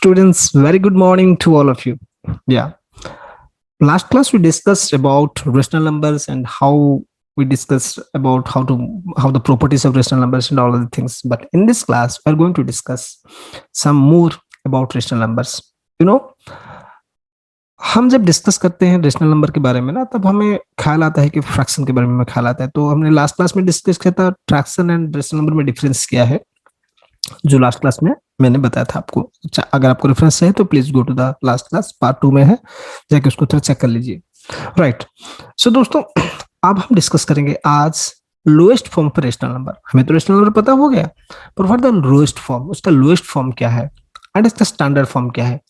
students, very good morning to all of you. Yeah, last class we discussed about rational numbers and how we discussed about how the properties of rational numbers and all of the things. But in this class, we're going to discuss some more about rational numbers. You know, हम जब discuss करते हैं rational number के बारे में ना, तब हमें ख्याल आता है कि फ्रैक्शन के बारे में ख्याल आता है। तो हमने लास्ट क्लास में डिस्कस किया था फ्रैक्शन एंड रेशनल नंबर में डिफरेंस क्या है, जो लास्ट क्लास में मैंने बताया था आपको। अच्छा, अगर आपको रेफरेंस है तो please go to the last class, part 2 में है, जाके उसको थोड़ा चेक कर लीजिए। राइट, सो दोस्तों, अब हम डिस्कस करेंगे आज लोएस्ट फॉर्म पर रेशनल नंबर। हमें तो रेशनल नंबर पता हो गया, पर व्हाट द लोएस्ट फॉर्म, उसका लोएस्ट फॉर्म क्या है एंड इसका स्टैंडर्ड फॉर्म क्या है।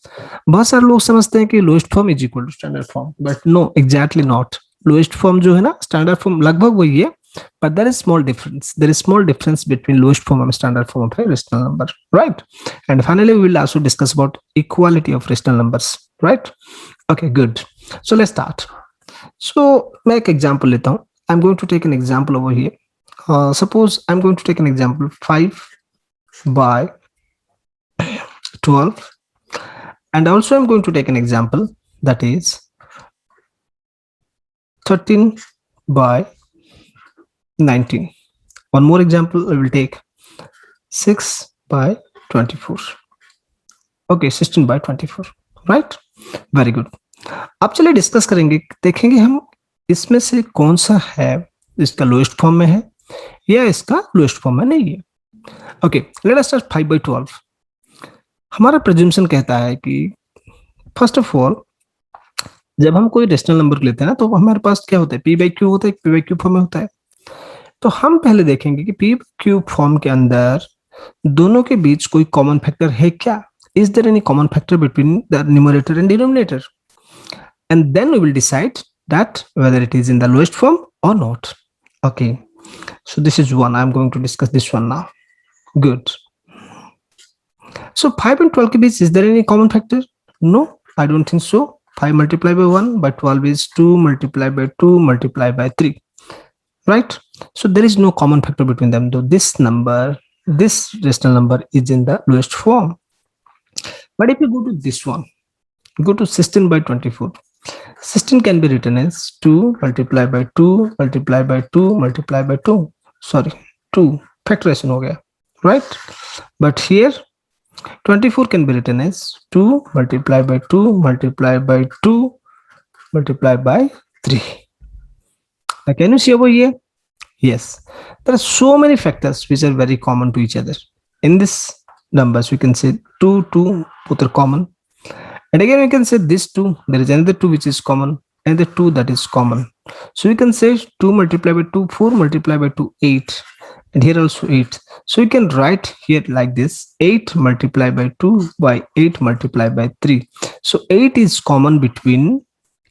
बहुत सारे लोग समझते हैं कि lowest form is equal to standard form, but no, exactly not. Lowest form जो है ना, स्टैंडर्ड फॉर्म लगभग वही है, but there is small difference. There is small difference between lowest form and standard form of a rational number, right? And finally, we will also discuss about equality of rational numbers, right? Okay, good. So let's start. So make example लेता हूँ. I'm going to take an example over here. Suppose I'm going to take an example 5 by 12, and also I'm going to take an example that is 13 by 19. One more example, I will take 6 by 24. Okay, 16 by 24. Right? Very good. अब चलिए discuss करेंगे, देखेंगे हम इसमें से कौन सा है इसका लोएस्ट फॉर्म में है या इसका लोएस्ट फॉर्म में नहीं है। Okay, let us start 5 by 12। हमारा प्रेज्यूम्पशन कहता है कि फर्स्ट ऑफ ऑल जब हम कोई रेशनल नंबर लेते हैं ना, तो हमारे पास क्या होता है, पी बाई क्यू होता है, पी बाई क्यू फॉर्म में होता है। तो हम पहले देखेंगे कि पी क्यूब फॉर्म के अंदर दोनों के बीच कोई कॉमन फैक्टर है क्या। Is there any common factor between the numerator and denominator, and then we will decide that whether it is in the lowest form और not. Okay, so this is one, I am going to discuss this one now. Good. So 5 and 12 के बीच is there any common factor? No, I don't think so. 5 multiplied by 1 by 12 is 2 multiplied by 2 multiplied by 3. Right? So there is no common factor between them, though this rational number is in the lowest form. But if you go to this one, go to 16 by 24. 16 can be written as 2 multiplied by 2 multiplied by 2 multiplied by 2. Sorry, 2 factorization हो गया, right? But here 24 can be written as 2 multiplied by 2 multiplied by 2 multiplied by 3. Now, can you see over here? Yes, there are so many factors which are very common to each other. In this numbers, we can say 2, both are common. And again, we can say this 2, there is another 2 which is common, and the 2 that is common. So we can say 2 multiplied by 2, 4 multiplied by 2, 8. And here also 8. So you can write here like this, 8 multiplied by 2 by 8 multiplied by 3. So 8 is common between,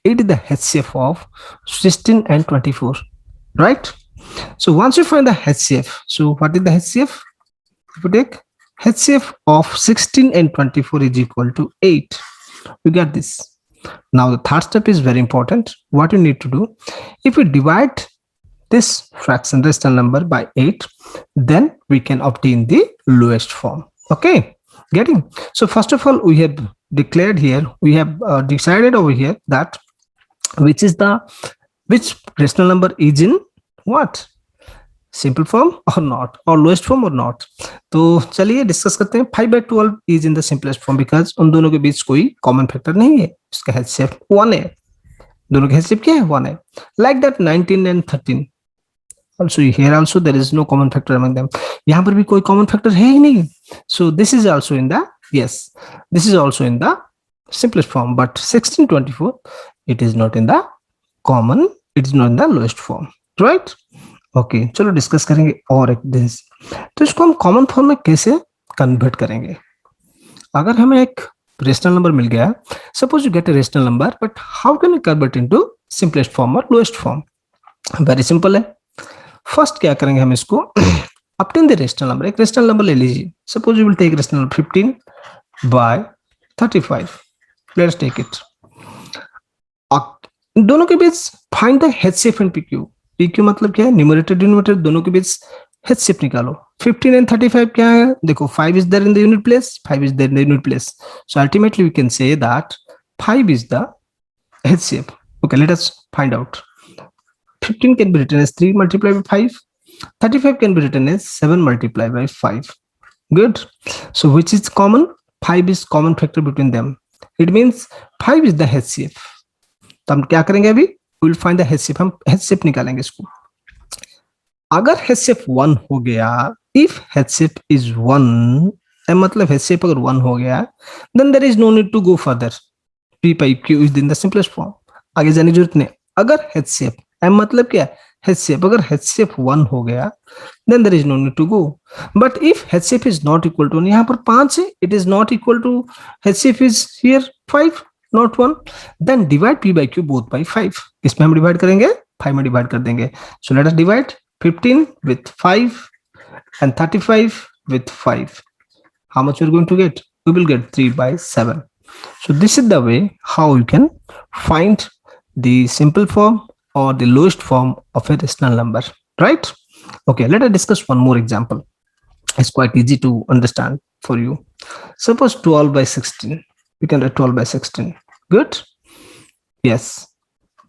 8 is the HCF of 16 and 24, right? So once you find the HCF, so what is the HCF? If you take HCF of 16 and 24 is equal to 8. We got this. Now the third step is very important. What you need to do, if we divide this fraction rational number by 8, then we can obtain the lowest form. Okay, getting? So first of all, we have declared here, we have decided over here that which rational number is in what, simple form और not, और lowest form और not. तो चलिए discuss करते हैं। 5 by 12 is in the simplest form because उन दोनों के बीच कोई कॉमन फैक्टर नहीं है, इसका HCF 1 है, दोनों का HCF क्या है, 1 है। Like that 19 and 13 also, here also there is no common factor among them. यहाँ पर भी कोई कॉमन फैक्टर है ही नहीं। So this is also in the, yes, this is also in the simplest form, but 16, 24 it is not in the common, it is not in the lowest form, right? Okay, चलो discuss करेंगे और एक this. तो इसको हम common form में कैसे convert करेंगे। अगर हमें एक रेशनल नंबर मिल गया, suppose you get a rational number, but how can you convert into simplest form और लोएस्ट फॉर्म? वेरी सिंपल है। फर्स्ट क्या करेंगे, हम इसको ऑब्टेन द रेशनल नंबर। एक रेशनल नंबर ले लीजिए, suppose you will take rational number 15 by 35. Let's take it. दोनों के बीच find the HCF and PQ। PQ मतलब क्या है, न्यूमरेटर डिनोमिनेटर दोनों के बीच HCF निकालो. 15 and 35 क्या है? देखो 5 is there in the unit place, 5 is there in the unit place. So ultimately we can say that 5 is the HCF. Okay, let us find out. 15 can be written as 3 multiplied by 5. 35 can be written as 7 multiplied by 5. Good. So which is common? 5 is common factor between them. It means 5 is the HCF. तो हम क्या करेंगे अभी? We will find the HCF. हम HCF निकालेंगे इसको. अगर HCF 1 हो गया, if HCF is 1, मतलब HCF अगर 1 हो गया, then there is no need to go further. P by Q is in the simplest form. आगे जाने की जरूरत नहीं. अगर HCF M मतलब क्या है? HCF अगर HCF 1 हो गया, then there is no need to go. But if HCF is not equal to, यहाँ पर 5 है, it is not equal to HCF is here 5, not 1, then divide P by Q both by 5. इसमें हम divide करेंगे, 5 में divide कर देंगे. So let us divide 15 with 5 and 35 with 5. How much we're going to get? We will get 3 by 7. So this is the way how you can find the simple form or the lowest form of a rational number, right? Okay, let us discuss one more example. It's quite easy to understand for you. Suppose 12 by 16. We can write 12 by 16. Good? Yes.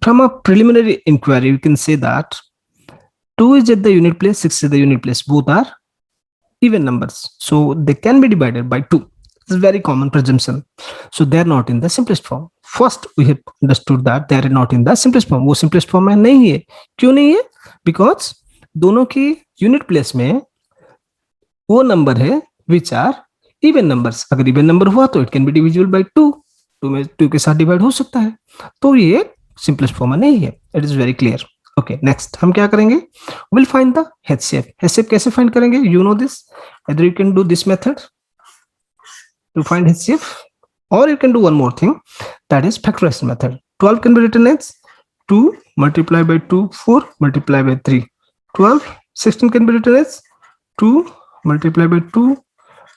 From a preliminary inquiry, we can say that 2 is at the unit place, 6 is at the unit place. Both are even numbers. So they can be divided by 2. This is very common presumption. So they are not in the simplest form. First, we have understood that they are not in the simplest form. वो simplest form में नहीं है. क्यों नहीं है? Because दोनों की unit place में वो number है which are even numbers. अगर even number हुआ तो it can be divisible by 2. 2 में 2 के साथ divide हो सकता है. तो ये simplest form में नहीं है. It is very clear. Okay, next हम क्या करेंगे? We'll find the HCF. HCF कैसे find करेंगे? You know this. Either you can do this method to find HCF, or you can do one more thing, that is factorization method. 12 can be written as 2 multiplied by 2, 4 multiplied by 3. 12, 16 can be written as 2 multiplied by 2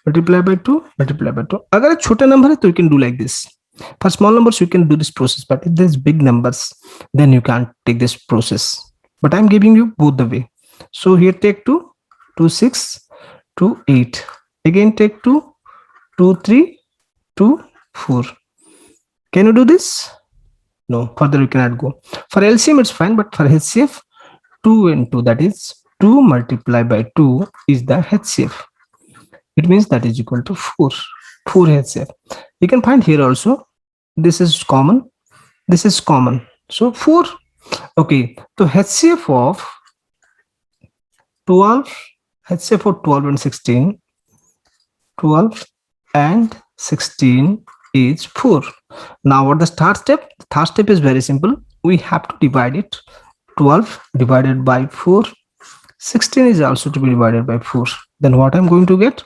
multiplied by 2 multiplied by 2. अगर छोटा number है तो you can do like this. For small numbers, you can do this process, but if there's big numbers, then you can't take this process. But I'm giving you both the way. So here take 2, 2, 6, 2, 8. Again take 2, 2, 3, 2, 4. Can you do this? No, further you cannot go. For LCM, it's fine, but for HCF, 2 and 2, that is 2 multiplied by 2 is the HCF. It means that is equal to 4. 4 HCF. You can find here also. This is common. This is common. So 4. Okay. So HCF of 12, HCF of 12 and 16. 12 and 16 is 4. Now what the third step? The third step is very simple. We have to divide it. 12 divided by 4. 16 is also to be divided by 4. Then what I'm going to get?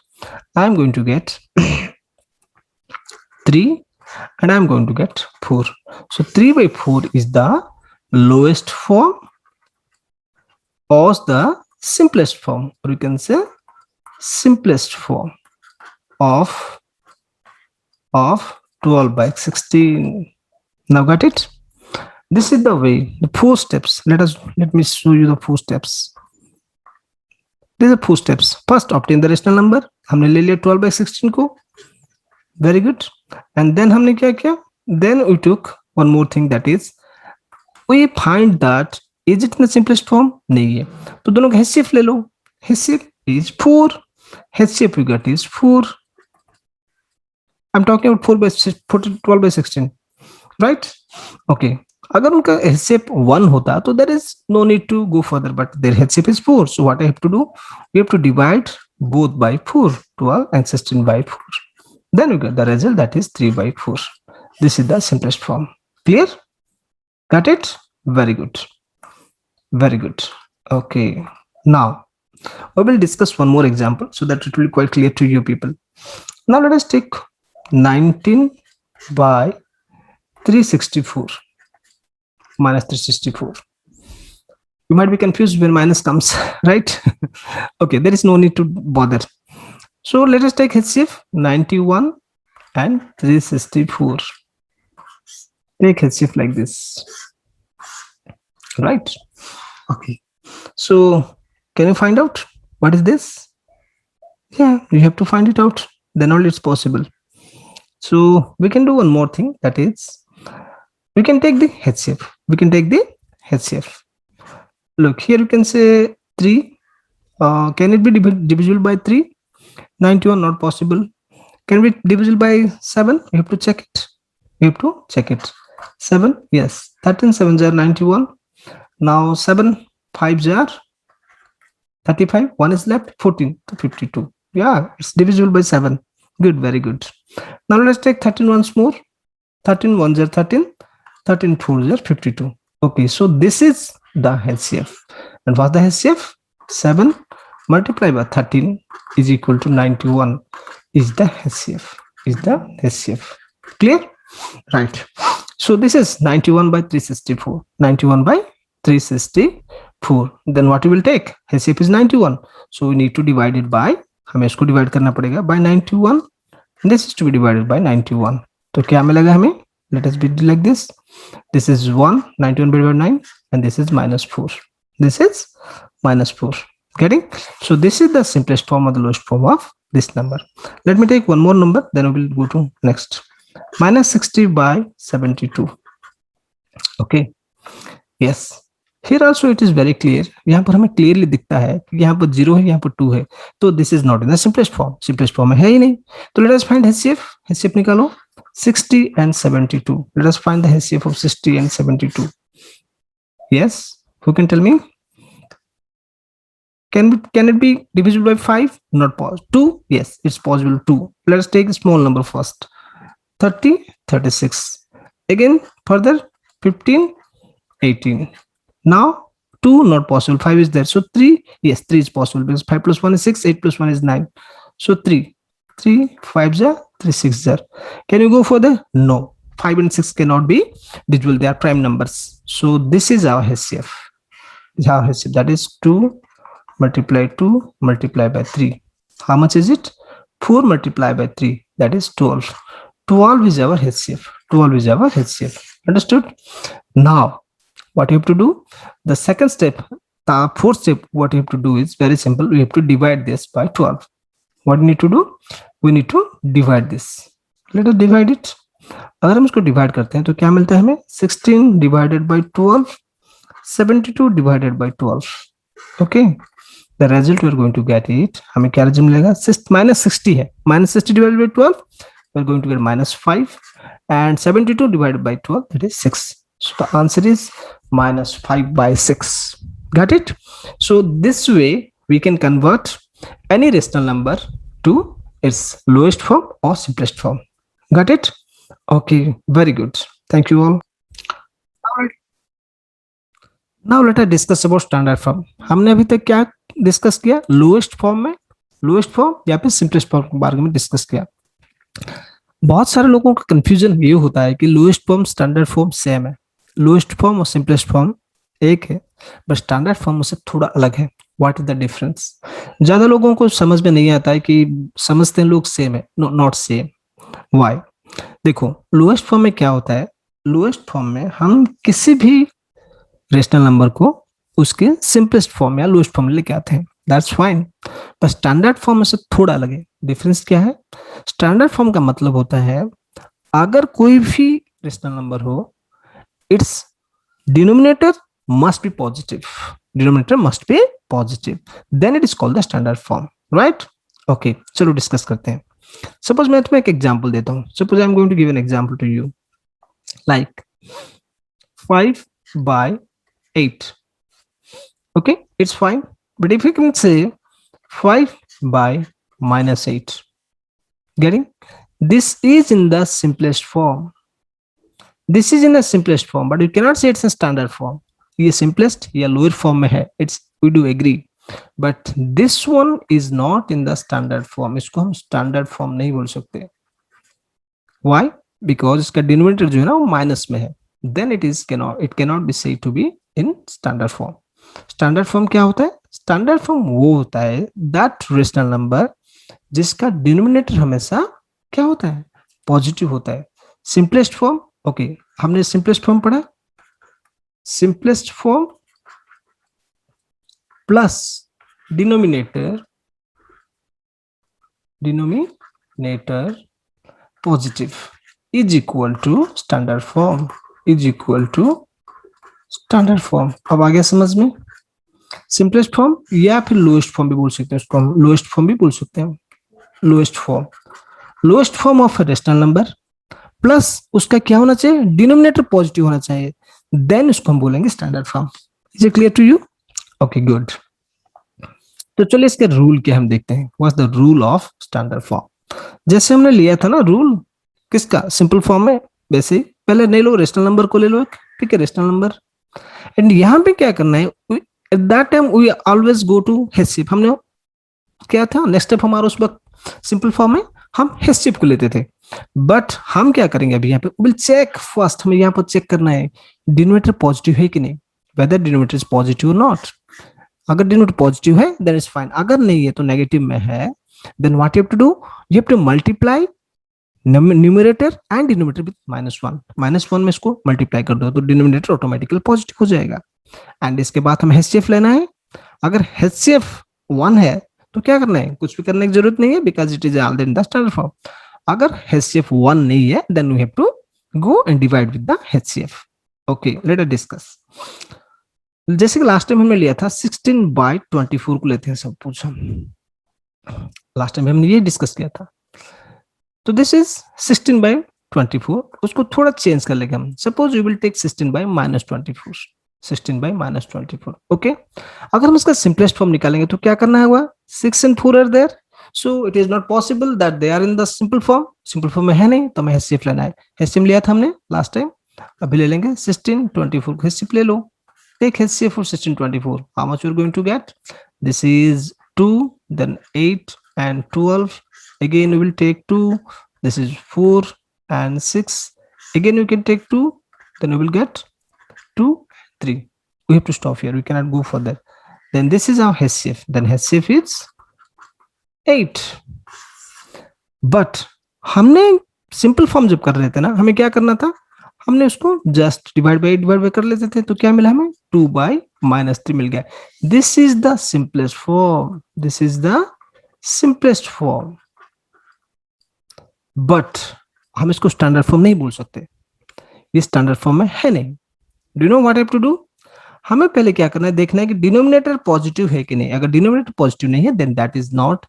I'm going to get 3 and I'm going to get 4. So 3 by 4 is the lowest form or the simplest form, or you can say simplest form of 12 by 16. Now got it? This is the way, the 4 steps. Let me show you the 4 steps. These are 4 steps. First, obtain the rational number. हमने ले लिया 12 by 16 को. Very good. And then हमने क्या किया? Then we took one more thing, that is we find that is it in the simplest form? नहीं है. तो दोनों का HCF ले लो. HCF is 4. HCF we got is 4. I'm talking about 4 by 12 by 16, right? Okay. अगर उनका HCF 1 होता तो there is no need to go further, but their HCF is 4. So what I have to do? We have to divide both by 4, 12 and 16 by 4. Then we get the result, that is 3 by 4. This is the simplest form. Clear? Got it? Very good. Very good. Okay. Now we will discuss one more example so that it will be quite clear to you people. Now let us take 19 by 364 minus 364. You might be confused when minus comes, right? Okay, there is no need to bother. So let us take HCF 91 and 364. Take HCF like this, right? Okay. So can you find out? What is this? Yeah, you have to find it out. Then only it's possible. So we can do one more thing, that is we can take the HCF. We can take the HCF. Look, here you can say 3. Can it be divisible by 3? 91, not possible. Can be divisible by 7? You have to check it. You have to check it. 7, yes. 13 7s are 91. Now 7 5s are 35. 1 is left. 14 to 52. Yeah, it's divisible by 7. Good, very good. Now let's take 13 once more. 13 1s are 13. 13 4s are 52. Okay, so this is the HCF. And what's the HCF? 7 multiplied by 13 is equal to 91 is the HCF. Is the HCF. Clear? Right. So this is 91 by 364. 91 by 364. Then what we will take? HCF is 91. So we need to divide it by, हमें इसको divide करना पड़ेगा by 91. This is to be divided by 91. तो क्या मिलेगा हमें? Let us be like this. This is 1, 91 divided by 9, and this is minus 4. This is minus 4. Getting? So this is the simplest form or the lowest form of this number. Let me take one more number, then we will go to next. Minus 60 by 72. Okay. Yes. Here also it is very clear. यहाँ पर हमें clearly दिखता है कि यहाँ पर 0 है, यहाँ पर 2 है. तो this is not in the simplest form. Simplest form है ही नहीं. तो let us find HCF. HCF निकालो. 60 and 72. Let us find the HCF of 60 and 72. Yes. Who can tell me? Can it be divisible by 5? Not possible. 2? Yes, it's possible. 2. Let us take a small number first. 30, 36. Again, further 15, 18. Now 2 not possible. 5 is there. So 3, yes, 3 is possible because 5 plus 1 is 6, 8 plus 1 is 9. So 3. 3 5s are 3 6s are. Can you go further? No. 5 and 6 cannot be divisible. They are prime numbers. So this is our HCF. Our HCF, that is 2 multiply 2 multiply by 3. How much is it? 4 multiplied by 3, that is 12. 12 is our HCF. 12 is our HCF. Understood? Now what you have to do, the second step, the fourth step, what you have to do is very simple. We have to divide this by 12. What we need to do? We need to divide this. Let us divide it. अगर हम इसको divide करते हैं तो क्या मिलता है हमें? 16 divided by 12, 72 divided by 12. Okay, the result we are going to get it. हमें क्या रिजल्ट मिलेगा? minus 60 है. Minus 60 divided by 12, we are going to get minus 5, and 72 divided by 12, that is 6. So the answer is minus 5 by 6. Got it? So this way we can convert any rational number to its lowest form or simplest form. Got it? Okay, very good. Thank you all. Now let us discuss about standard form. हमने अभी तक क्या discuss किया? Lowest form में, lowest form या फिर simplest form के बारे में डिस्कस किया. बहुत सारे लोगों का कंफ्यूजन ये होता है कि lowest form standard form same है. लोएस्ट फॉर्म और सिंपलेस्ट फॉर्म एक है, बट स्टैंडर्ड फॉर्म से थोड़ा अलग है. What is the difference? ज्यादा लोगों को समझ में नहीं आता है कि समझते हैं लोग सेम है. No, not same. व्हाई? देखो, लोएस्ट फॉर्म में क्या होता है? लोएस्ट फॉर्म में हम किसी भी रेशनल नंबर को उसके सिंपलेस्ट फॉर्म या लोएस्ट फॉर्म में लेके आते हैं. That's fine. पर स्टैंडर्ड फॉर्म में से थोड़ा अलग है. डिफरेंस क्या है? स्टैंडर्ड फॉर्म का मतलब होता है अगर कोई भी रेशनल नंबर हो, its denominator must be positive. Denominator must be positive, then it is called the standard form. Right? Okay, चलो डिस्कस करते हैं. सपोज मैं तुम्हें एक एग्जांपल देता हूं. Suppose I am going to give an example to you, like 5 by 8. Okay, it's fine. But if you can say 5 by minus 8, getting? This is in the simplest form. This is in the simplest form, but you cannot say it's a standard form. ये simplest या lower form में है. It's, we do agree. But this one is not in the standard form. इसको हम standard form नहीं बोल सकते. Why? Because इसका denominator जो है ना वो minus में है. Then it cannot be said to be in standard form. Standard form क्या होता है? Standard form वो होता है that rational number जिसका denominator हमेशा क्या होता है? पॉजिटिव होता है. Simplest form, okay, हमने simplest form पढ़ा. Simplest form plus denominator positive is equal to standard form, is equal to standard form. अब आ गया समझ में? सिंपलेस्ट फॉर्म या फिर लोएस्ट फॉर्म भी बोल सकते हैं, उसको हम लोएस्ट फॉर्म भी बोल सकते हैं। Lowest form of rational number plus उसका क्या होना चाहिए, डिनोमिनेटर पॉजिटिव होना चाहिए, देन उसको हम बोलेंगे standard form. Is it clear to you? Okay good. तो चलिए इसके रूल क्या हम देखते हैं। What's the rule of standard form? जैसे हमने लिया था ना रूल किसका, सिंपल फॉर्म में, वैसे पहले ले लो रेशनल नंबर को ले लो एक, ठीक है, रेशनल नंबर। एंड यहाँ पे क्या करना है, at that time we always go to HCF। हमने क्या था नेक्स्ट स्टेप हमारा उस वक्त सिंपल फॉर्म में हम HCF को लेते थे, बट हम क्या करेंगे अभी यहाँ पे, विल चेक फर्स्ट, हमें यहाँ पर चेक करना है डिनोमिनेटर पॉजिटिव है कि नहीं, वेदर डिनोमिनेटर इज पॉजिटिव और नॉट। अगर डिनोमिनेटर पॉजिटिव है देन इज फाइन, अगर नहीं है तो नेगेटिव में है, then what you have to do, you have to multiply numerator and denominator with -1। -1 में इसको मल्टीप्लाई कर दो तो डिनोमिनेटर ऑटोमेटिकली पॉजिटिव हो जाएगा। एंड इसके बाद हमें HCF लेना है। अगर HCF 1 है तो क्या करना है, कुछ भी करने की जरूरत नहीं है, because it is already in the standard form. अगर HCF 1 नहीं है then we have to go and divide with the HCF। Okay let us discuss. जैसे कि लास्ट टाइम हमने लिया था 16/24 को लेते हैं सब कुछ हम, लास्ट टाइम हमने ये डिस्कस किया था। तो दिस इज 16/24, उसको थोड़ा चेंज कर लेंगे हम। Suppose you will take 16/-24, 16/-24। Okay, अगर हम इसका सिंपलेस्ट फॉर्म निकालेंगे तो क्या करना है, 6 and 4 are there, so it is not possible that they are in the simple form. Simple form में है नहीं तो हमें HCF लेना है। HCF लिया था हमने लास्ट टाइम, अभी ले लेंगे 16/24 को HCF ले लो। Take HCF for 16/24. How much you're going to get? This is 2, then 8 and 12. Again, we will take 2. This is 4 and 6. Again, we can take 2. Then we will get 2, 3. We have to stop here. We cannot go further. Then this is our HCF. Then HCF is 8. But हमने simple form जब कर रहे थे ना, हमें क्या करना था, हमने उसको जस्ट डिवाइड बाय कर लेते थे, तो क्या मिला हमें, 2/-3 मिल गया। This is the simplest form, this is the simplest form, but हम इसको स्टैंडर्ड फॉर्म नहीं बोल सकते, ये स्टैंडर्ड फॉर्म में है नहीं। Do you know what I have to do, हमें पहले क्या करना है, देखना है कि डिनोमिनेटर पॉजिटिव है कि नहीं। अगर डिनोमिनेटर पॉजिटिव नहीं है then that is not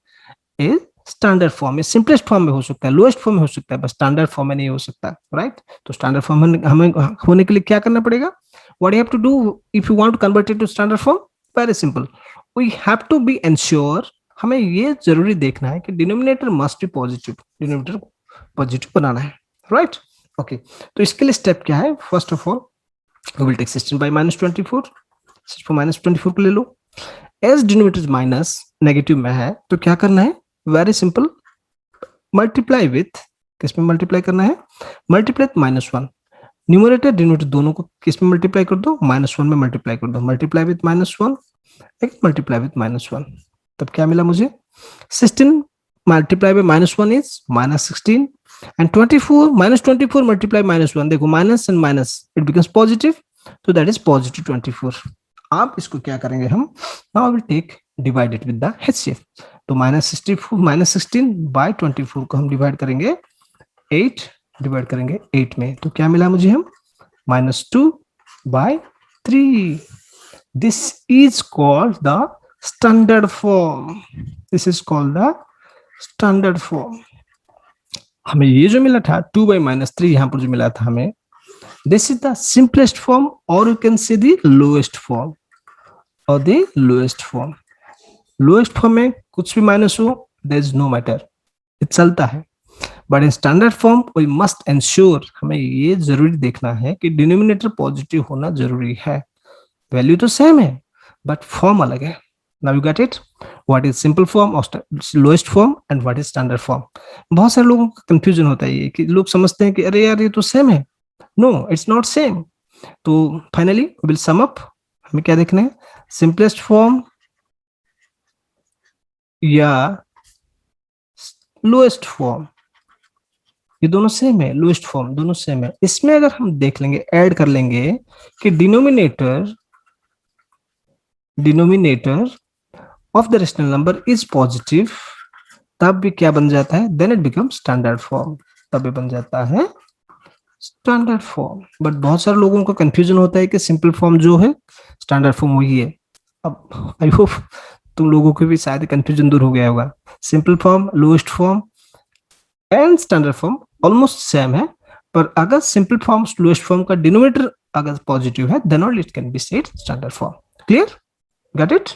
a standard form में। सिंपलेस्ट फॉर्म में हो सकता है, लोएस्ट फॉर्म में हो सकता है, बस स्टैंडर्ड फॉर्म में नहीं हो सकता, राइट। तो स्टैंडर्ड फॉर्म हमें होने के लिए क्या करना पड़ेगा, what you have to do if you want to convert it to standard form, very simple, we have to be ensure, हमें ये जरूरी देखना है कि denominator must be positive, denominator positive बनाना है, राइट। ओके, तो इसके लिए स्टेप क्या है, first of all we will take 16/-24, 16/-24 को ले लो। एज डिनोमिनेटर माइनस नेगेटिव में है तो क्या करना है, वेरी सिंपल, मल्टीप्लाई विथ, किस में मल्टीप्लाई करना है, मल्टीप्लाई -1। न्यूमरेटर डिनोमिनेटर दोनों को किस में मल्टीप्लाई कर दो, -1 में मल्टीप्लाई कर दो, मल्टीप्लाई विथ -1, एक मल्टीप्लाई विथ -1, तब क्या मिला मुझे, 16 multiply by -1 is -16 and 24 -24 multiply -1, देखो minus and minus it becomes positive, तो दैट इज +24। आप इसको क्या करेंगे हम, now will take divided with the HCF। तो -16/24 को हम डिवाइड करेंगे 8 में, तो क्या मिला मुझे, हम -2/3। This is called the standard form, this is called the standard form. हमें ये जो मिला था 2/-3, यहाँ पर जो मिला था हमें, this is the simplest form, और you can say the lowest form, और the lowest form. Lowest form में कुछ भी माइनस हो देयर इज नो मैटर, ये चलता है, but in standard form we must ensure, हमें ये जरूरी देखना है कि डिनोमिनेटर पॉजिटिव होना जरूरी है। वैल्यू तो सेम है बट फॉर्म अलग है। Now you get it, what is simple form और lowest form and what is standard form. बहुत सारे लोगों को कंफ्यूजन होता है ये, कि लोग समझते हैं कि अरे यार ये तो सेम है, नो इट्स नॉट सेम। तो फाइनली विल सम अप, हमें क्या देखना है, सिंपलेस्ट फॉर्म या लोएस्ट फॉर्म, ये दोनों सेम है, लोएस्ट फॉर्म दोनों सेम है। इसमें अगर हम देख लेंगे, ऐड कर लेंगे कि denominator of the rational number is positive, तब भी क्या बन जाता है, then it become standard form, तब भी बन जाता है स्टैंडर्ड फॉर्म। बट बहुत सारे लोगों को कंफ्यूजन होता है कि सिंपल फॉर्म जो है स्टैंडर्ड फॉर्म वही है। अब आई होप तुम लोगों को भी शायद कंफ्यूजन दूर हो गया होगा। Simple form, lowest form and standard form almost same है, पर अगर सिंपल फॉर्म लोएस्ट फॉर्म का डिनोमिनेटर अगर पॉजिटिव है, then only it can be said standard form. Clear? Got it?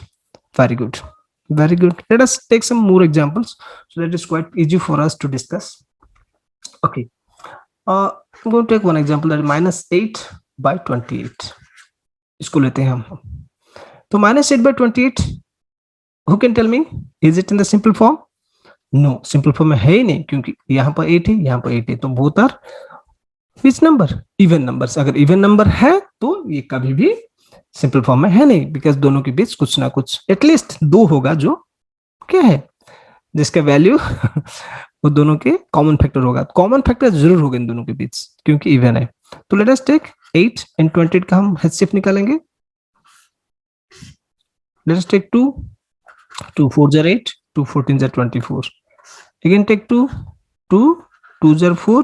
Very good. Very good. Let us take some more examples so that it's quite easy for us to discuss. Okay. I'm going to take one example, that is -8/28. इसको लेते हैं हम। तो -8/28, who can tell me? Is it in the simple form? No, simple form में है ही नहीं, क्योंकि यहाँ पर 8 है, यहाँ पर 8 है, तो both are which number? Even numbers. अगर even number है तो ये कभी भी सिंपल फॉर्म में है नहीं, बिकॉज दोनों के बीच कुछ ना कुछ एटलीस्ट 2 होगा जो क्या है, जिसका वैल्यू वो दोनों के कॉमन फैक्टर होगा। कॉमन फैक्टर जरूर होगा इन दोनों के बीच, क्योंकि इवन है। तो लेट अस टेक 8 and 28 का हम HCF निकालेंगे। Let us take 2 2 4 are 8, 2 14 are 24. Again take 2 2 2 are 4,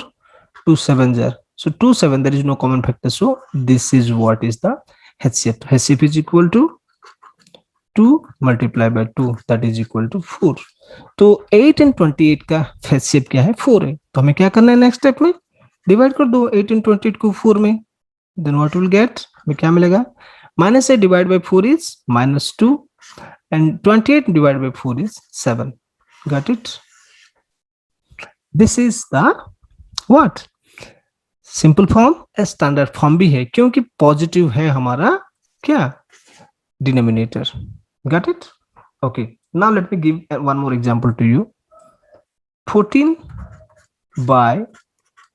2 7 are, so 2 7, there is no common factor, so this is what is the HCF. HCF is equal to 2 multiplied by 2, that is equal to 4. तो 8 and 28 का HCF क्या है, 4 है। तो हमें क्या करना है नेक्स्ट स्टेप में, डिवाइड कर दो 8 and 28 को 4 में, देन व्हाट विल गेट, हमें क्या मिलेगा, -8 divided by 4 is -2 and 28 divided by 4 is 7. Got it? This is the what? Simple form, standard form भी है, क्योंकि पॉजिटिव है हमारा क्या, denominator. Got it? Okay, now let me give one more example to you. 14 by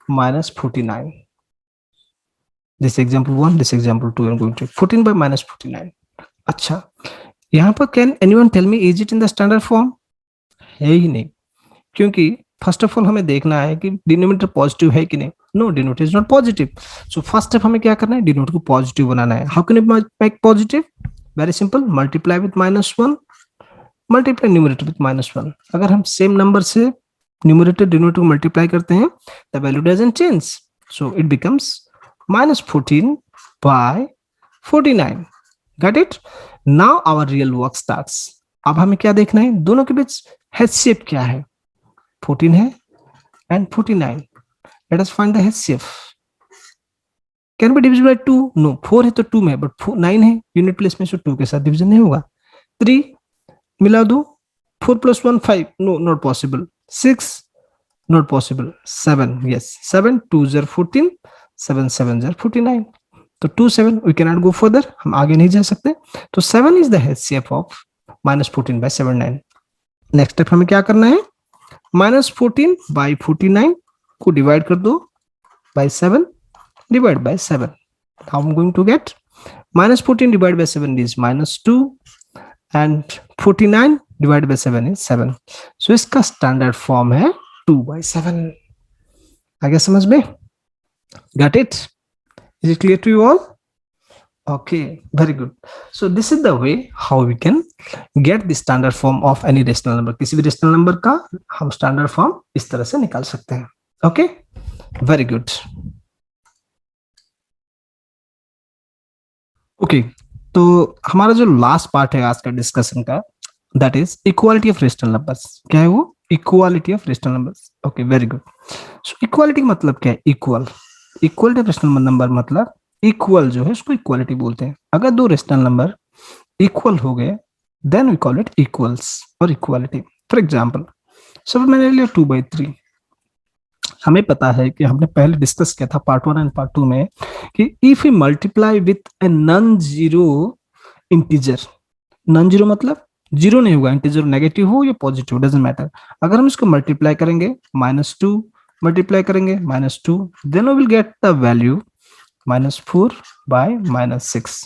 -49. This example 1, this example 2, I'm going to 14 by -49. अच्छा, यहाँ पर can anyone tell me is it in the standard form? है ही नहीं, क्योंकि first of all हमें देखना है कि डिनोमिनेटर पॉजिटिव है कि नहीं। No, denominator is not positive, so first step हमें क्या करना है, डिनोमिनेटर को पॉजिटिव बनाना है। How can you make positive? Very simple, multiply with -1, multiply numerator with -1। अगर हम सेम नंबर से न्यूमरेटर डिनोमिनेटर को मल्टीप्लाई करते हैं, the value doesn't change, so it becomes -14 by 49. Got it? Now our real work starts. अब हमें क्या देखना है, दोनों के बीच HCF क्या है, 14 है and 49. Let us find the HCF. Can be divisible by 2? No, 4 है तो 2 में, but 9 है यूनिट प्लेस में, सो 2 के साथ डिवीजन नहीं होगा। 3 मिला दो, 4 + 1 5, no, not possible. 6 not possible. 7, yes, 7 2s are 14, 7 7s are 49. तो 2 7 we cannot go further, हम आगे नहीं जा सकते। तो 7 is the HCF of -14 by 79. Next step हमें क्या करना है, -14 by 49 को डिवाइड कर दो by 7, divide by 7. How I'm going to get? -14 divided by 7 is -2 and 49 divided by 7 is 7. So इसका स्टैंडर्ड फॉर्म है 2/7. आगे समझ में? Got it? Is it clear to you all? Okay, very good. So this is the way how we can get the standard form of any rational number. किसी भी rational number का हम standard form इस तरह से निकाल सकते हैं. Okay, very good. ओके, तो हमारा जो लास्ट पार्ट है आज का डिस्कशन का, that is equality of rational numbers. क्या है वो? Equality of rational numbers. Okay, very good. So equality का मतलब क्या है? Equal. Equality of rational number मतलब इक्वल जो है उसको इक्वालिटी बोलते हैं। अगर दो रेशनल नंबर इक्वल हो गए, then we call it equals और इक्वालिटी। फॉर एग्जाम्पल, सब मैंने लिया 2/3। हमें पता है कि हमने पहले डिस्कस किया था पार्ट 1 एंड पार्ट 2 में कि if you multiply with a non zero integer, non zero मतलब जीरो नहीं होगा, इंटीजर नेगेटिव हो या पॉजिटिव डजंट मैटर। अगर हम इसको मल्टीप्लाई करेंगे, -2 मल्टीप्लाई करेंगे -2, then we will get the value -4 by -6.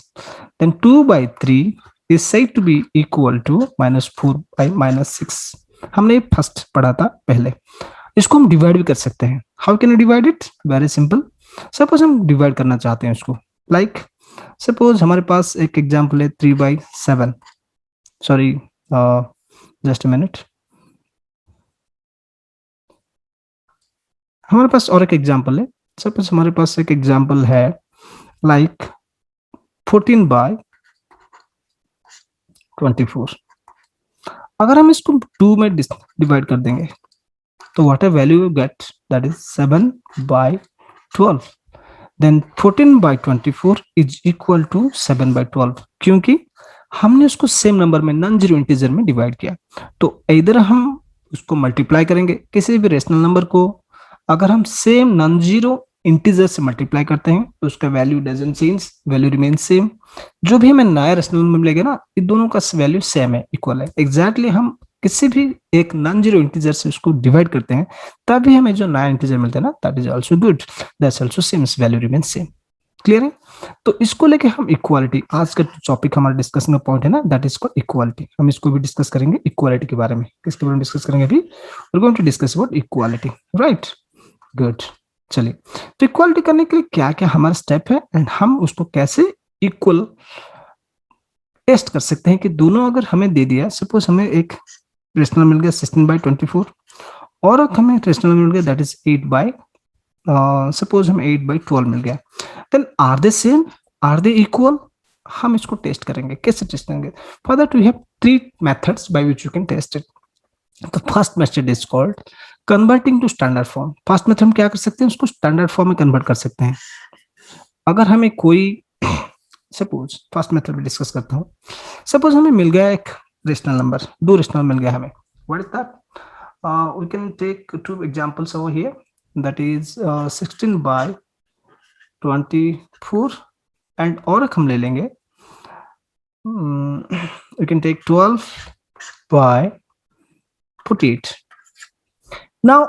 then 2/3 is said to be equal to -4 by -6. हमने फर्स्ट पढ़ा था पहले। इसको हम डिवाइड भी कर सकते हैं। How can you divide it? Very simple. Suppose हम डिवाइड करना चाहते हैं इसको, लाइक सपोज हमारे पास एक एग्जांपल है 3/7, सॉरी जस्ट अ मिनट। हमारे पास और एक एग्जांपल है। सपोज हमारे पास एक एग्जांपल है लाइक 14/24। अगर हम इसको 2 में डिवाइड कर देंगे तो what a value you get, that is 7/12। Then 14/24 is equal to 7/12, क्योंकि हमने उसको सेम नंबर में नॉन जीरो इंटीजर में डिवाइड किया। तो इधर हम उसको मल्टीप्लाई करेंगे किसी भी रेशनल नंबर को, अगर हम सेम नॉन जीरो इंटीजर से मल्टीप्लाई करते हैं तो उसका value doesn't change, value remain same. जो भी हमें नया रेशनल नंबर मिलेगा ना, ये दोनों का वैल्यू सेम है, इक्वल है। एग्जैक्टली हम किसी भी एक नॉन जीरो इंटीजर से उसको डिवाइड करते हैं तभी हमें जो नया इंटीजर मिलता है ना, that is also good, that's also same, value remain same. Clear है? तो इसको लेके हम इक्वालिटी, आज का टॉपिक हमारा डिस्कशन का पॉइंट है ना, दैट इज कॉल्ड इक्वालिटी। हम इसको भी डिस्कस करेंगे इक्वालिटी के बारे में। किसके बारे में डिस्कस करेंगे अभी? We are going to discuss about equality, right? Good. चलिए, तो इक्वालिटी करने के लिए क्या क्या हमारा स्टेप है एंड हम उसको कैसे इक्वल टेस्ट कर सकते हैं कि दोनों अगर हमें दे दिया, सपोज हमें एक रेशनल मिल गया 16/24 और एक हमें रेशनल मिल गया दैट इज 8 सपोज हमें 8/12 मिल गया, then are they same, are they equal? हम इसको टेस्ट करेंगे। कैसे टेस्ट करेंगे? For that we have 3 methods by which you can test it. The first method is called converting to standard form. First method हम क्या कर सकते हैं, उसको स्टैंडर्ड फॉर्म में कन्वर्ट कर सकते हैं। अगर हमें कोई सपोज फर्स्ट मेथड में डिस्कस करता हूँ। सपोज हमें मिल गया एक रेशनल नंबर, 2 रेशनल मिल गया हमें। What is that? We can take 2 examples over here, that is 16/24 and और एक हम ले लेंगे, we can take 12/48. Now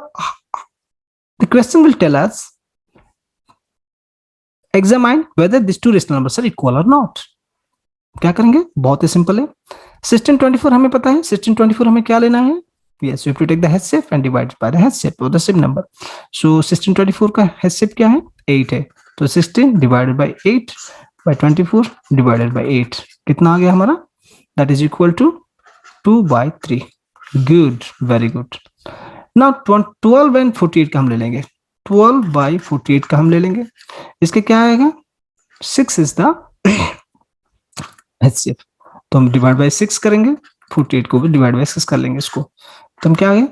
the question will tell us examine whether these 2 rational numbers are equal or not. क्या करेंगे? बहुत ही सिंपल है। 16/24 हमें पता है, 16/24 हमें क्या लेना है? Yes, we have to take the HCF and divide by the HCF or the same number. So 16/24 का HCF क्या है? 8 है। तो 16 divided by 8/24 divided by 8 कितना आ गया हमारा? That is equal to 2/3. Good, very good. Now 12 and 48 का हम ले लेंगे। 12/48 का हम ले लेंगे। इसके क्या आएगा? 6 is the HCF, तो हम डिवाइड बाय 6 करेंगे, 48 को भी डिवाइड बाय 6 कर लेंगे इसको, तो हम क्या आ गया?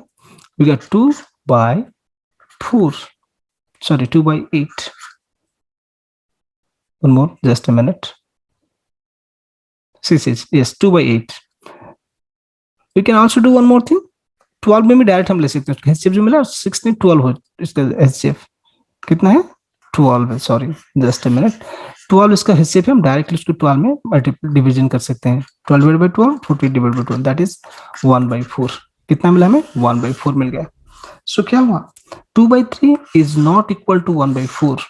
We got 2/4, sorry 2/8। One more, just a minute. yes 2/8। We can also do one more thing, 12 में भी डायरेक्ट हम ले सकते हैं। HCF जो मिला 6 ने 12 हो, इसका HCF कितना है? 12 है, सॉरी जस्ट अ मिनट। 12 इसका HCF है, हम डायरेक्टली उसको 12 में मल्टीपल डिवीजन कर सकते हैं। 12 divide by 12, 48 divide by 12, that is 1/4। कितना मिला हमें? 1/4 मिल गया। सो क्या हुआ? 2/3 is not equal to 1/4।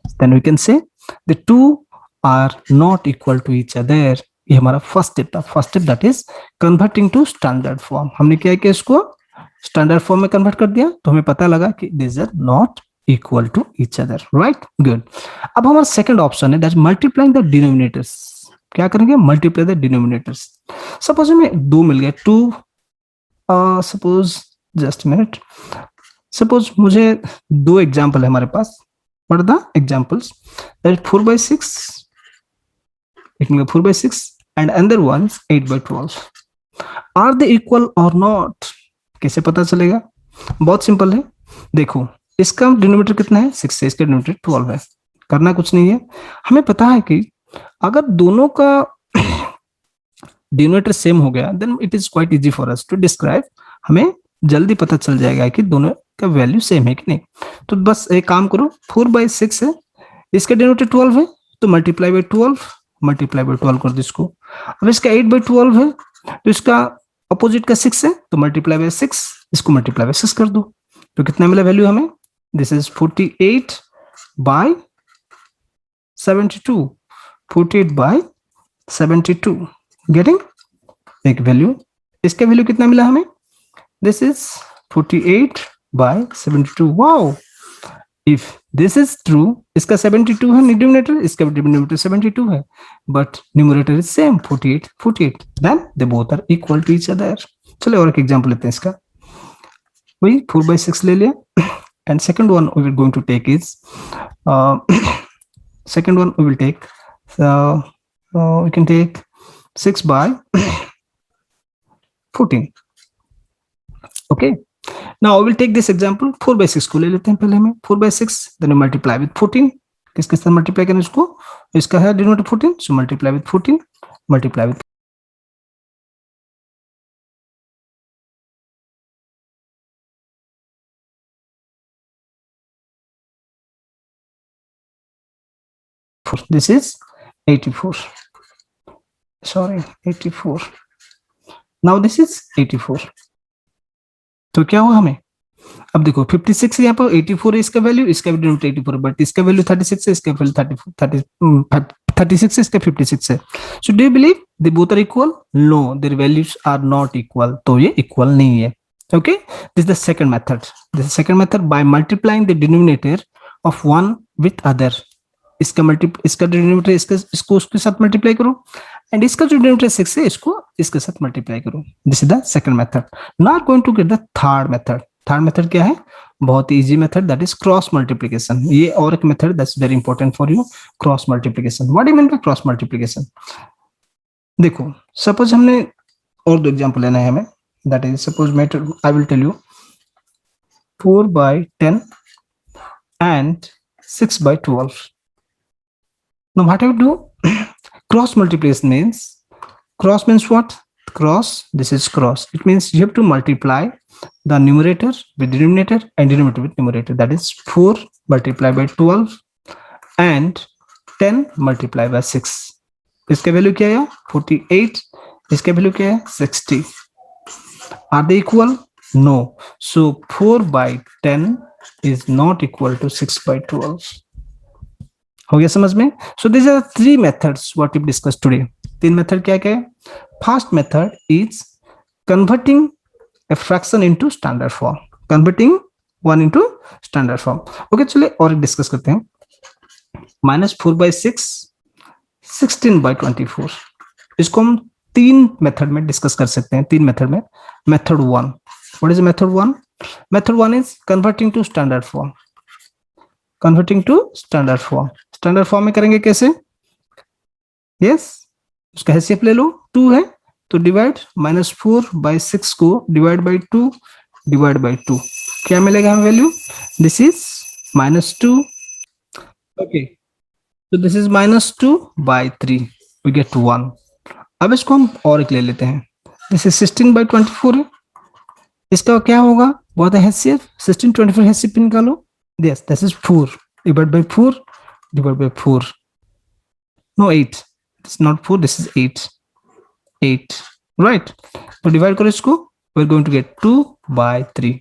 Then we can say the two are not equal to each other. ये हमारा फर्स्ट स्टेप था। First step that is converting to standard form. हमने क्या किया? इसको स्टैंडर्ड फॉर्म में कन्वर्ट कर दिया, तो हमें पता लगा कि this are not equal to each other, right? Good. अब हमारा सेकंड ऑप्शन है दैट मल्टीप्लाइंग द डिनोमिनेटर्स। क्या करेंगे? Multiply the denominators. सपोज हमें 2 मिल गया, 2 सपोज जस्ट मिनट, सपोज मुझे 2 एग्जांपल है हमारे पास। What are the examples? That 4/6, एक मिल 4/6 and another one 8/12। Are they equal और नॉट? कैसे पता चलेगा? बहुत सिंपल है। देखो, इसका डिनोमिनेटर कितना है? 6 है, इसका डिनोमिनेटर 12 है। करना कुछ नहीं है, हमें पता है कि अगर दोनों का डिनोमिनेटर सेम हो गया then it is quite easy for us to describe. हमें जल्दी पता चल जाएगा कि दोनों का वैल्यू सेम है कि नहीं। तो बस एक काम करो, 4/6 है, इसका डिनोमिनेटर 12 है, तो मल्टीप्लाई बाय 12 कर दो इसको। अब इसका 8/12 है, तो इसका अपोजिट का 6 है, तो मल्टीप्लाई बाय 6, इसको मल्टीप्लाई बाय 6 कर दो। तो कितना मिला वैल्यू हमें? This is 48/72, 48/72। गेटिंग? एक वैल्यू, इसका वैल्यू कितना मिला हमें? This is 48/72। Wow, if this is true, इसका 72 है डिनोमिनेटर, इसका डिनोमिनेटर 72 है, but numerator is same 48 48, then they both are equal to each other. चलो और एक एग्जांपल लेते हैं इसका, वही 4/6 ले लिया, and second one we are going to take is second one we will take, so we can take 6/14. Okay, now we will take this example 4/6 को ले लेते हैं पहले हमें, 4/6 then we multiply with 14, किसके साथ मल्टीप्लाई करना इसको, इसका है denominator 14, so multiply with 14, multiply with 4, this is 84, sorry 84, now this is 84। तो क्या हुआ हमें, अब देखो 56 यहाँ पर 84 है इसका वैल्यू, इसका वैल्यू 84 है, बट इसका वैल्यू 36 है, इसका वैल्यू 36 है, इसका 56 है। So do you believe they both are equal? No, their values are not equal, तो ये इक्वल नहीं है। Okay, this is the second method. This is second method, by multiplying the denominator of one with other. इसका डिनोमिनेटर इसको उसके साथ multiply करो, एंड इसका जो डिनोमिनेटर 6 है इसको इसके साथ मल्टीप्लाई करो। This is the second method. Now going to get the third method. Third method क्या है? बहुत ही easy method, that is cross multiplication. ये और एक method that's very important for you, cross multiplication. What do you mean by cross multiplication? देखो suppose हमने और दो एग्जांपल लेना है हमें, that is suppose I will tell you 4/10 and 6/12. Now what I would do, cross multiplication means, cross means what? Cross, this is cross. It means you have to multiply the numerator with denominator and denominator with numerator. That is 4 multiplied by 12 and 10 multiplied by 6. इसका value क्या है? 48. इसका value क्या है? 60. Are they equal? No. So 4/10 is not equal to 6/12. हो गया समझ में? So these are three methods what we discussed today. तीन मेथड क्या क्या है? First method is converting a fraction into standard form. Converting one into standard form. Okay, चलिए और डिस्कस करते हैं। -4/6, 16/24। इसको हम तीन मेथड में डिस्कस कर सकते हैं, तीन मेथड में। Method 1, what is method 1? Method 1 is converting to standard form. Converting to standard form. Standard form में करेंगे कैसे? यस, उसका हैसियत ले लो, 2 है तो डिवाइड -4/6 को डिवाइड बाई 2 डिवाइड बाई 2, क्या मिलेगा हमें वैल्यू? This is -2। ओके, तो दिस इज -2/3, वी गेट 1। अब इसको हम और एक ले लेते हैं, दिस इज 16/24 है, इसका क्या होगा? बहुत हैसियत 16/24 हैसियत निकालो। Yes, this is 4 divide by 4 divided by 4, no 8, it's not 4, this is 8, right? So divide करो इसको, we're going to get 2/3.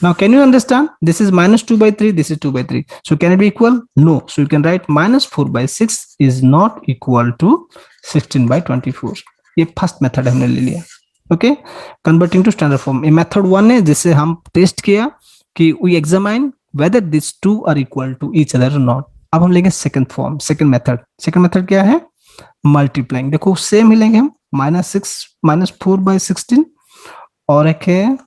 Now can you understand, this is -2/3, this is 2/3, so can it be equal? No. So you can write -4/6 is not equal to 16/24. ये first method हमने ले लिया। Okay, converting to standard form. ये method 1 है जिससे हम test किया कि we examine whether these two are equal to each other or not. अब हम लेंगे second form, second method. Second method क्या है? मल्टीप्लाइंग। देखो सेम ही लेंगे हम, -4/16 और एक है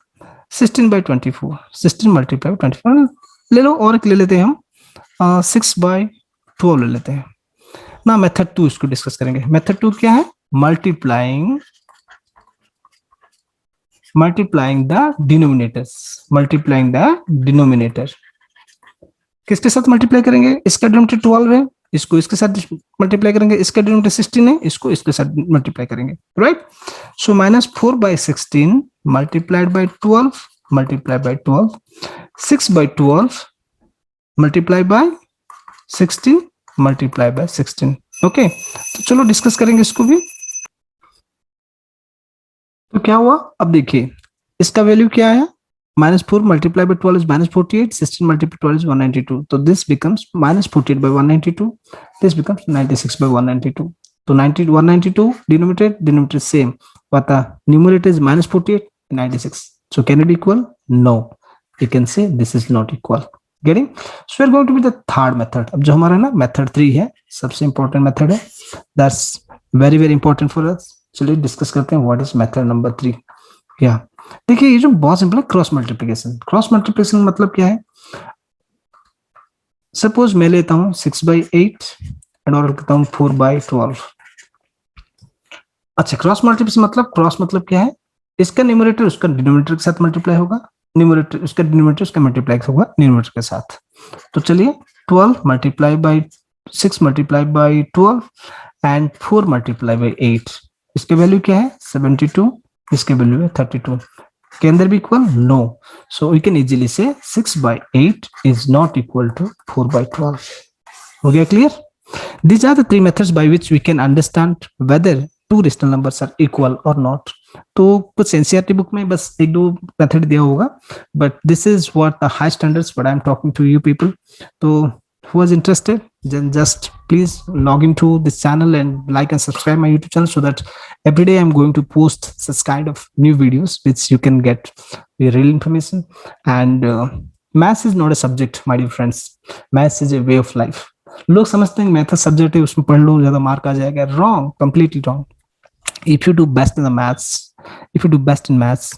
16/24, 16 मल्टीप्लाई 24 ले लो, और एक ले लेते हैं हम 6/12 ले लेते हैं ना। मेथड 2 इसको डिस्कस करेंगे। मेथड 2 क्या है? Multiplying the denominators, multiplying the denominator. किसके साथ मल्टीप्लाई करेंगे? इसका डिनोमिनेटर 12 है, इसको इसके साथ मल्टीप्लाई करेंगे। इसका डिनोमिनेटर 16 है, इसको इसके साथ मल्टीप्लाई करेंगे, right? So -4/16 multiplied by 12 multiplied by 12, 6/12 multiply by 16 multiply bye 16। Okay, तो चलो डिस्कस करेंगे इसको भी। तो क्या हुआ? अब देखिए इसका वैल्यू क्या है? -4 multiplied by 12 is -48, 16 multiplied by 12 is 192. So this becomes -48/192. This becomes 96/192. So 192 denominator same, but the numerator is -48, 96. So can it be equal? No. You can say this is not equal. Getting? So we're going to be the third method. अब जो हमारा ना method 3 है, सबसे important method है. That's very very important for us. चलिए discuss करते हैं what is method number 3. क्या? देखिए ये जो बहुत सिंपल है, क्रॉस मल्टीप्लिकेशन. क्रॉस मल्टीप्लिकेशन मतलब क्या है? सपोज मैं लेता हूँ 6/8 एंड और करता हूँ 4/12. अच्छा, क्रॉस मतलब क्या है? इसका न्यूमरेटर उसका डिनोमिनेटर के साथ मल्टीप्लाई होगा, न्यूमरेटर उसका डिनोमिनेटर उसका मल्टीप्लाई होगा न्यूमरेटर के साथ. तो चलिए 12 multiply by 6 multiply by 12 and 4 multiply by 8. इसके वैल्यू क्या है? 72. इसके वैल्यू है 32. के अंदर भी equal? No. So we can easily say 6/8 is not equal to 4/12. हो गया clear? These are the three methods by which we can understand whether two rational numbers are equal or not. तो कुछ NCERT book में बस एक दो method दिया होगा, but this is what the high standards what I am talking to you people. तो who was interested, then just please log into this channel and like and subscribe my YouTube channel so that every day I'm going to post such kind of new videos which you can get the real information. And maths is not a subject, my dear friends. Maths is a way of life. लोग समझते हैं math subject है, उसमें पढ़ लो ज्यादा mark आ जाएगा. Wrong, completely wrong. If you do best in the maths, if you do best in maths,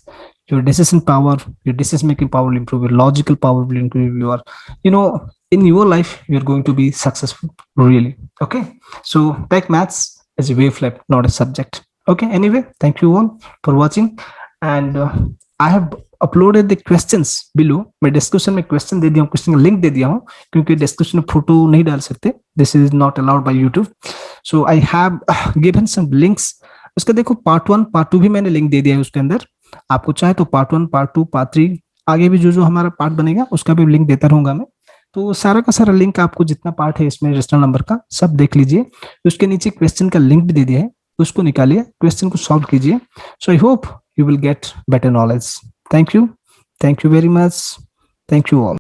your decision power, your decision making power will improve, your logical power will improve, your, in your life you're going to be successful, really. Okay, so take maths as a way of life, not a subject. Okay, anyway, thank you all for watching, and I have uploaded the questions below. मैं description में question दे दिया हूँ, question का link दे दिया हूँ, क्योंकि description में photo नहीं डाल सकते. This is not allowed by YouTube. So I have given some links. उसका देखो पार्ट 1 पार्ट 2 भी मैंने लिंक दे दिया है उसके अंदर. आपको चाहे तो पार्ट 1 पार्ट 2 पार्ट 3 आगे भी जो हमारा पार्ट बनेगा उसका भी लिंक देता रहूंगा मैं. तो सारा का सारा लिंक आपको जितना पार्ट है इसमें रेशनल नंबर का सब देख लीजिए. उसके नीचे क्वेश्चन का लिंक भी दे दिया है, उसको निकालिए, क्वेश्चन को सॉल्व कीजिए. So I hope you will get better knowledge. Thank you very much. Thank you all.